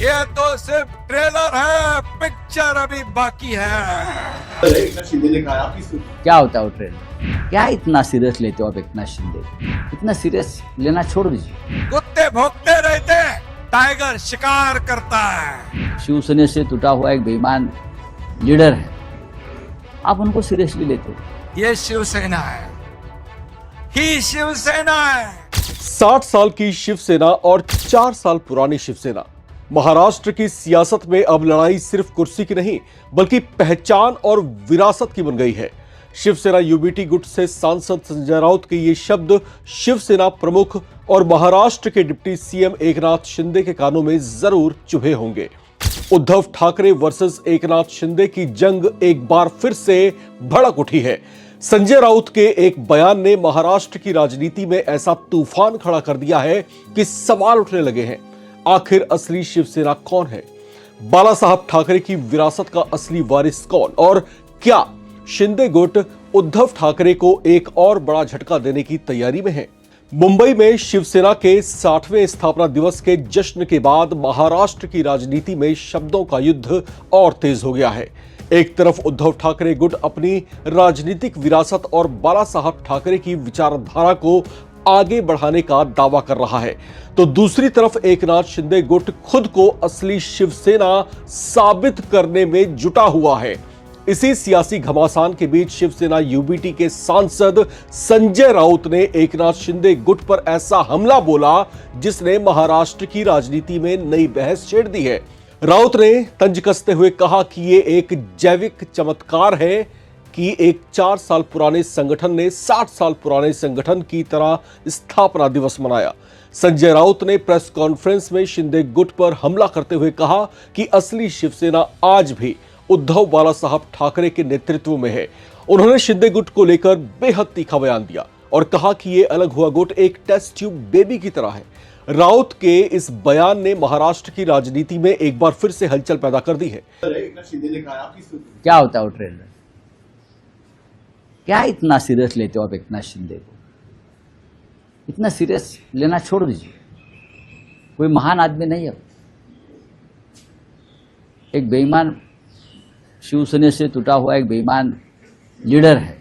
ये तो सिर्फ ट्रेलर है, पिक्चर अभी बाकी है। एकनाथ शिंदे ने कहा कि क्या होता है वो ट्रेलर? क्या इतना सीरियस लेते हो आप एकनाथ शिंदे? इतना सीरियस लेना छोड़ दीजिए। कुत्ते भौंकते रहते, टाइगर शिकार करता है। शिवसेना से टूटा हुआ एक बेईमान लीडर है, आप उनको सीरियसली लेते हो? ये शिवसेना है, ही शिवसेना है। 60 साल की शिवसेना और 4 साल पुरानी शिवसेना। महाराष्ट्र की सियासत में अब लड़ाई सिर्फ कुर्सी की नहीं बल्कि पहचान और विरासत की बन गई है। शिवसेना यूबीटी गुट से सांसद संजय राउत के ये शब्द शिवसेना प्रमुख और महाराष्ट्र के डिप्टी सीएम एकनाथ शिंदे के कानों में जरूर चुभे होंगे। उद्धव ठाकरे वर्सेस एकनाथ शिंदे की जंग एक बार फिर से भड़क उठी है। संजय राउत के एक बयान ने महाराष्ट्र की राजनीति में ऐसा तूफान खड़ा कर दिया है कि सवाल उठने लगे हैं, आखिर असली शिवसेना कौन है? बाला साहब ठाकरे की विरासत का असली वारिस कौन? और क्या शिंदे गुट उद्धव ठाकरे को एक और बड़ा झटका देने की तैयारी में है? मुंबई में शिवसेना के 60वें स्थापना दिवस के जश्न के बाद महाराष्ट्र की राजनीति में शब्दों का युद्ध और तेज हो गया है। एक तरफ उद्धव ठाकरे गुट अपनी राजनीतिक विरासत और बाला साहब ठाकरे की विचारधारा को आगे बढ़ाने का दावा कर रहा है, तो दूसरी तरफ एकनाथ शिंदे गुट खुद को असली शिवसेना साबित करने में जुटा हुआ है। इसी सियासी घमासान के बीच शिवसेना यूबीटी के सांसद संजय राउत ने एकनाथ शिंदे गुट पर ऐसा हमला बोला जिसने महाराष्ट्र की राजनीति में नई बहस छेड़ दी है। राउत ने तंज कसते हुए कहा कि ये एक जैविक चमत्कार है कि एक 4 साल पुराने संगठन ने 60 साल पुराने संगठन की तरह स्थापना दिवस मनाया। संजय राउत ने प्रेस कॉन्फ्रेंस में शिंदे गुट पर हमला करते हुए कहा कि असली शिवसेना आज भी उद्धव बाला साहब ठाकरे के नेतृत्व में है। उन्होंने शिंदे गुट को लेकर बेहद तीखा बयान दिया और कहा कि यह अलग हुआ गुट एक टेस्ट ट्यूब बेबी की तरह है। राउत के इस बयान ने महाराष्ट्र की राजनीति में एक बार फिर से हलचल पैदा कर दी है। एकनाथ शिंदे ने कहा कि क्या होता है वो ट्रेलर? क्या इतना सीरियस लेते हो आप एकनाथ शिंदे को? इतना सीरियस लेना छोड़ दीजिए। कोई महान आदमी नहीं है, एक बेईमान शिवसेना से टूटा हुआ एक बेईमान लीडर है,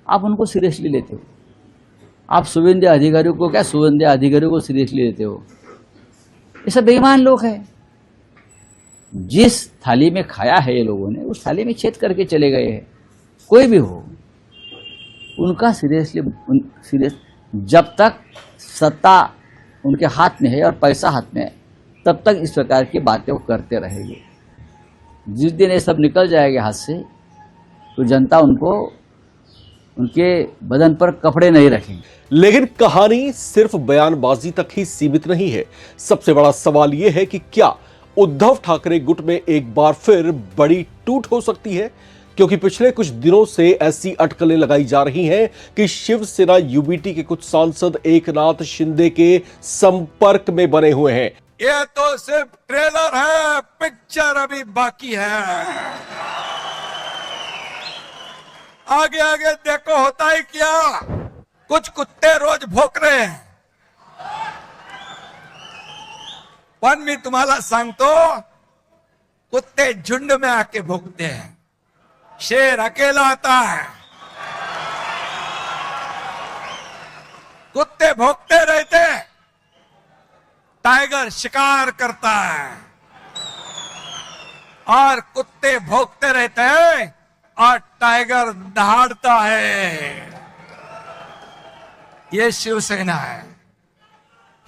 आप उनको सीरियसली लेते हो? आप शुभेंदु अधिकारी को क्या शुभेंदु अधिकारी को सीरियसली लेते हो? ये सब बेईमान लोग हैं। जिस थाली में खाया है ये लोगों ने उस थाली में छेद करके चले गए हैं। कोई भी हो उनका सीरियस जब तक सत्ता उनके हाथ में है और पैसा हाथ में है तब तक इस प्रकार की बातें वो करते रहेंगे। जिस दिन ये सब निकल जाएगा हाथ से तो जनता उनको उनके बदन पर कपड़े नहीं रखेंगे। लेकिन कहानी सिर्फ बयानबाजी तक ही सीमित नहीं है। सबसे बड़ा सवाल यह है कि क्या उद्धव ठाकरे गुट में एक बार फिर बड़ी टूट हो सकती है? क्योंकि पिछले कुछ दिनों से ऐसी अटकलें लगाई जा रही हैं कि शिवसेना यूबीटी के कुछ सांसद एकनाथ शिंदे के संपर्क में बने हुए हैं। ये तो सिर्फ ट्रेलर है, पिक्चर अभी बाकी है। आगे आगे देखो होता है क्या। कुछ कुत्ते रोज भोंक रहे हैं, पण मी तुम्हाला सांगतो कुत्ते झुंड में आके भोंकते हैं, शेर अकेला आता है। कुत्ते भोंकते रहते, टाइगर शिकार करता है। और कुत्ते भौंकते रहते हैं और टाइगर दहाड़ता है। ये शिवसेना है,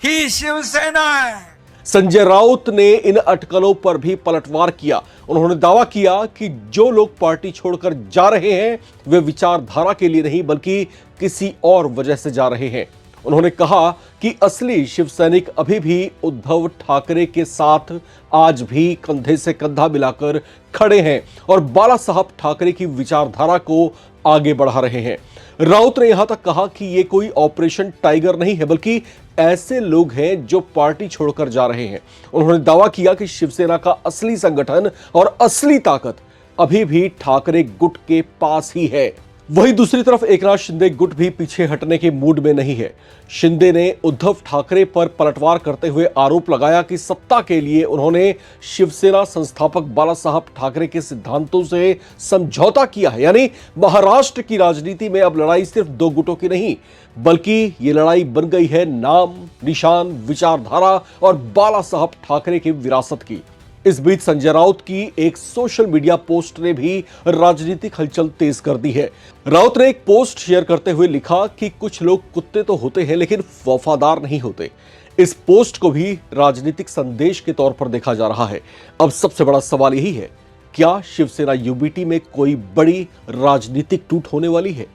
ही शिवसेना है। संजय राउत ने इन अटकलों पर भी पलटवार किया। उन्होंने दावा किया कि जो लोग पार्टी छोड़कर जा रहे हैं वे विचारधारा के लिए नहीं बल्कि किसी और वजह से जा रहे हैं। उन्होंने कहा कि असली शिव सैनिक अभी भी उद्धव ठाकरे के साथ आज भी कंधे से कंधा मिलाकर खड़े हैं और बाला साहब ठाकरे की विचारधारा को आगे बढ़ा रहे हैं। राउत ने यहां तक कहा कि यह कोई ऑपरेशन टाइगर नहीं है बल्कि ऐसे लोग हैं जो पार्टी छोड़कर जा रहे हैं। उन्होंने दावा किया कि शिवसेना का असली संगठन और असली ताकत अभी भी ठाकरे गुट के पास ही है। वहीं दूसरी तरफ एकनाथ शिंदे गुट भी पीछे हटने के मूड में नहीं है। शिंदे ने उद्धव ठाकरे पर पलटवार करते हुए आरोप लगाया कि सत्ता के लिए उन्होंने शिवसेना संस्थापक बाला साहब ठाकरे के सिद्धांतों से समझौता किया है। यानी महाराष्ट्र की राजनीति में अब लड़ाई सिर्फ दो गुटों की नहीं, बल्कि ये लड़ाई बन गई है नाम, निशान, विचारधारा और बाला साहब ठाकरे की विरासत की। इस बीच संजय राउत की एक सोशल मीडिया पोस्ट ने भी राजनीतिक हलचल तेज कर दी है। राउत ने एक पोस्ट शेयर करते हुए लिखा कि कुछ लोग कुत्ते तो होते हैं लेकिन वफादार नहीं होते। इस पोस्ट को भी राजनीतिक संदेश के तौर पर देखा जा रहा है। अब सबसे बड़ा सवाल यही है, क्या शिवसेना यूबीटी में कोई बड़ी राजनीतिक टूट होने वाली है?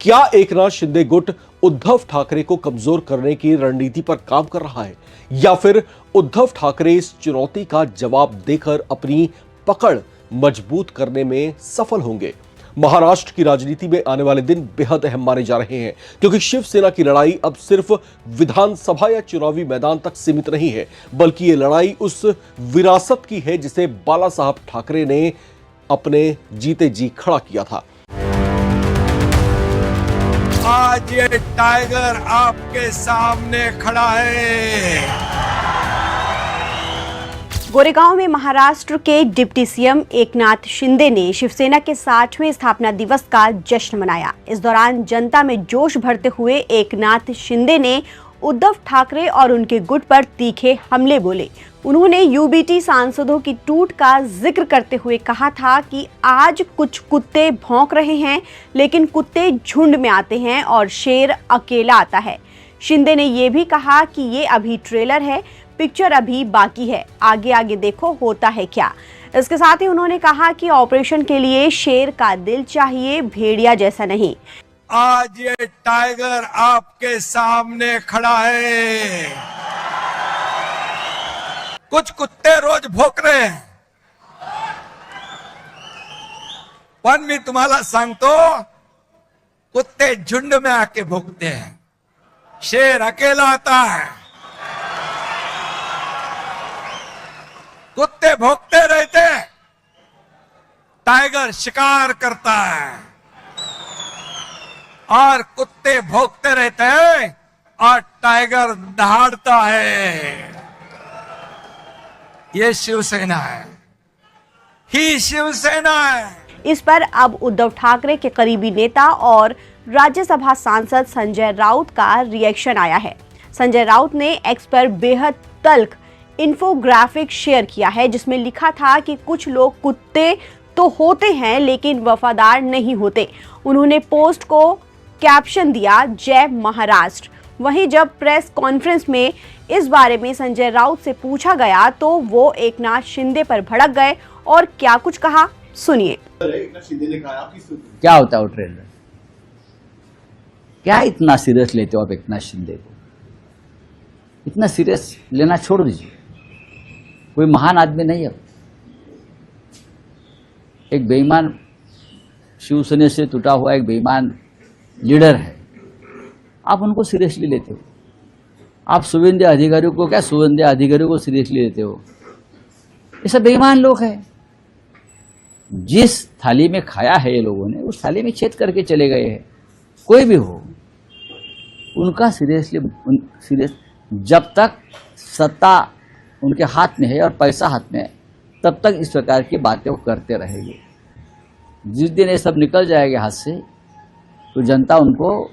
क्या एकनाथ शिंदे गुट उद्धव ठाकरे को कमजोर करने की रणनीति पर काम कर रहा है, या फिर उद्धव ठाकरे इस चुनौती का जवाब देकर अपनी पकड़ मजबूत करने में सफल होंगे? महाराष्ट्र की राजनीति में आने वाले दिन बेहद अहम माने जा रहे हैं, क्योंकि शिवसेना की लड़ाई अब सिर्फ विधानसभा या चुनावी मैदान तक सीमित नहीं है, बल्कि ये लड़ाई उस विरासत की है जिसे बाला साहब ठाकरे ने अपने जीते जी खड़ा किया था। आज ये टाइगर आपके सामने खड़ा है। गोरेगांव में महाराष्ट्र के डिप्टी सीएम एकनाथ शिंदे ने शिवसेना के 60वें स्थापना दिवस का जश्न मनाया। इस दौरान जनता में जोश भरते हुए एकनाथ शिंदे ने उद्धव ठाकरे और उनके गुट पर तीखे हमले बोले। उन्होंने यूबीटी सांसदों की टूट का जिक्र करते हुए कहा था कि आज कुछ कुत्ते भौंक रहे हैं, लेकिन कुत्ते झुंड में आते हैं और शेर अकेला आता है। शिंदे ने यह भी कहा कि ये अभी ट्रेलर है, पिक्चर अभी बाकी है, आगे आगे देखो होता है क्या। इसके साथ ही उन्होंने कहा कि ऑपरेशन के लिए शेर का दिल चाहिए, भेड़िया जैसा नहीं। आज ये टाइगर आपके सामने खड़ा है। कुछ कुत्ते रोज भोंक रहे हैं, पण मी तुम्हाला सांगतो, कुत्ते झुंड में आके भोंकते हैं, शेर अकेला आता है। कुत्ते भोंकते रहते, टाइगर शिकार करता है, और कुत्ते भौंकते रहते हैं और टाइगर दहाड़ता है। ये शिवसेना है, ही शिवसेना है। इस पर अब उद्धव ठाकरे के करीबी नेता और राज्यसभा सांसद संजय राउत का रिएक्शन आया है। संजय राउत ने एक्स पर बेहद तल्ख इंफोग्राफिक शेयर किया है, जिसमें लिखा था कि कुछ लोग कुत्ते तो होते हैं लेकिन वफादार नहीं होते। उन्होंने पोस्ट को कैप्शन दिया, जय महाराष्ट्र। वहीं जब प्रेस कॉन्फ्रेंस में इस बारे में संजय राउत से पूछा गया तो वो एकनाथ शिंदे पर भड़क गए और क्या कुछ कहा, सुनिए। क्या होता है वो ट्रेलर? क्या इतना सीरियस लेते हो आप एकनाथ शिंदे को? इतना सीरियस लेना छोड़ दीजिए। कोई महान आदमी नहीं है, एक बेईमान शिवसेना से टूटा हुआ एक बेईमान लीडर है। आप उनको सीरियसली लेते हो? आप शुभेंदु अधिकारियों को क्या शुभेंदु अधिकारियों को सीरियसली लेते हो? ये सब बेईमान लोग हैं। जिस थाली में खाया है ये लोगों ने, उस थाली में छेद करके चले गए हैं। कोई भी हो, उनका सीरियस जब तक सत्ता उनके हाथ में है और पैसा हाथ में है, तब तक इस प्रकार की बातें वो करते रहेंगे। जिस दिन ये सब निकल जाएगा हाथ से, तो जनता उनको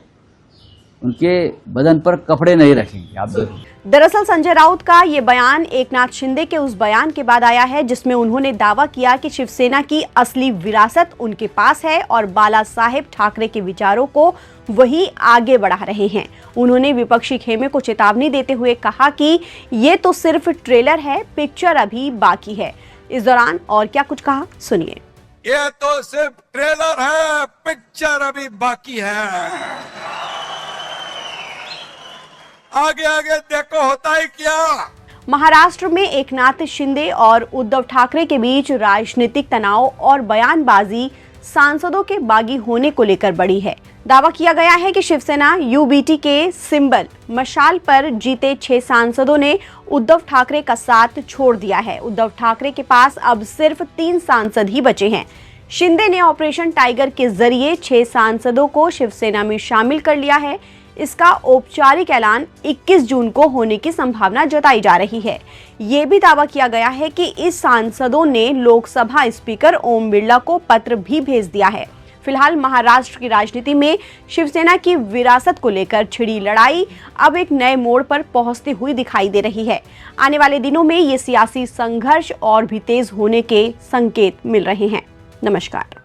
उनके बदन पर कपड़े नहीं रखेंगे। आप देखिए। दरअसल संजय राउत का ये बयान एकनाथ शिंदे के उस बयान के बाद आया है जिसमें उन्होंने दावा किया कि शिवसेना की असली विरासत उनके पास है और बाला साहेब ठाकरे के विचारों को वही आगे बढ़ा रहे हैं। उन्होंने विपक्षी खेमे को चेतावनी देते हुए कहा कि ये तो सिर्फ ट्रेलर है, पिक्चर अभी बाकी है। इस दौरान और क्या कुछ कहा, सुनिए। ये तो सिर्फ ट्रेलर है, पिक्चर अभी बाकी है, आगे आगे देखो होता है क्या। महाराष्ट्र में एकनाथ शिंदे और उद्धव ठाकरे के बीच राजनीतिक तनाव और बयानबाजी सांसदों के बागी होने को लेकर बढ़ी है। दावा किया गया है कि शिवसेना यूबीटी के सिंबल मशाल पर जीते 6 सांसदों ने उद्धव ठाकरे का साथ छोड़ दिया है। उद्धव ठाकरे के पास अब सिर्फ 3 सांसद ही बचे हैं। शिंदे ने ऑपरेशन टाइगर के जरिए 6 सांसदों को शिवसेना में शामिल कर लिया है। इसका औपचारिक ऐलान 21 जून को होने की संभावना जताई जा रही है। ये भी दावा किया गया है कि इस सांसदों ने लोकसभा स्पीकर ओम बिरला को पत्र भी भेज दिया है। फिलहाल महाराष्ट्र की राजनीति में शिवसेना की विरासत को लेकर छिड़ी लड़ाई अब एक नए मोड़ पर पहुंचती हुई दिखाई दे रही है। आने वाले दिनों में ये सियासी संघर्ष और भी तेज होने के संकेत मिल रहे हैं। नमस्कार।